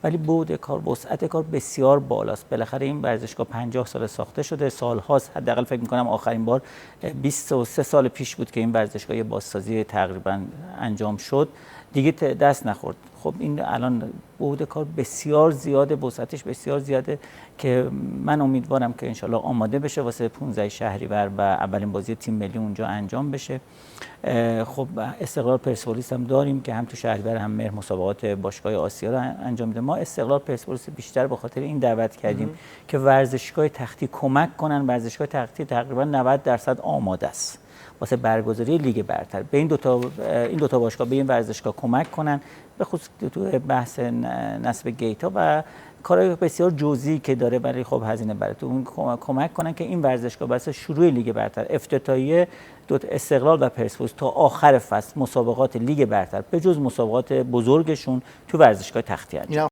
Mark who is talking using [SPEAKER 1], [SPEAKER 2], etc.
[SPEAKER 1] ولی بعد کار، وسعت کار بسیار بالاست. بالاخره این ورزشگاه 50 سال ساخته شده، سالهاست، حداقل فکر می‌کنم آخرین بار 23 سال پیش بود که این ورزشگاه بازسازی تقریبا انجام شد، دیگه دست نخورد. خب این الان بعد کار بسیار زیاده، وسعتش بسیار زیاده که من امیدوارم که انشالله آماده بشه واسه 15 شهریور و اولین بازی تیم ملی اونجا انجام بشه. خب استقلال پرسپولیس هم داریم که هم تو شهریور هم مهر مسابقات باشگاه آسیا رو انجام میده. ما استقلال پرسپولیس بیشتر به خاطر این دعوت کردیم که ورزشگاه تختی کمک کنن. ورزشگاه تختی تقریبا 90% آماده است واسه برگزاری لیگ برتر. به این دو تا باشگاه، به این ورزشگاه کمک کنن، به خصوص تو بحث نصب گیت‌ها و کارهای بسیار جزئی که داره، برای خب هزینه براتون کمک کنن که این ورزشگاه واسه شروع لیگ برتر، افتتاحیه استقلال و پرسپولیس تا آخر فصل مسابقات لیگ برتر به جز مسابقات بزرگشون تو ورزشگاه تختی انجام